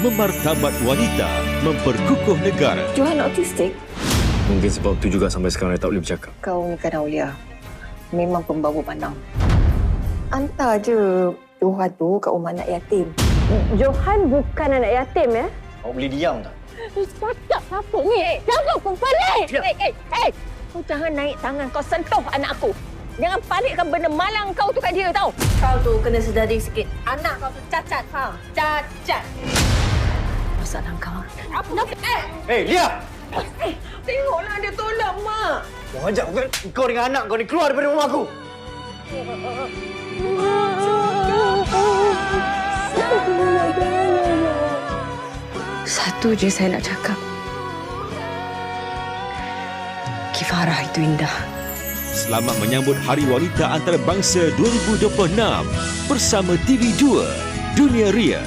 memartabat wanita, memperkukuh negara. Johan autistik? Mungkin sebab tu juga sampai sekarang dia tak boleh bercakap. Kau ni kan Aulia. Memang pembawa pandang. Hantar je Johan tu kat rumah anak yatim. Johan bukan anak yatim, ya? Awak boleh diam tak? Cakap apa ni? Jangan perempuan ni! Kau jangan naik tangan kau sentuh anak aku. Jangan palikkan benda malang kau tu kat dia, tau. Kau tu kena sedari sikit. Anak kau tu cacat, faham? Cacat. Masalah kau. Apa? Lia! Tengoklah dia tolak, Mak. Mau ajak kau dengan anak kau ni keluar daripada rumah aku. Satu je saya nak cakap. Kifarah itu indah. Selamat menyambut Hari Wanita Antarabangsa 2026 bersama TV2 Dunia Ria.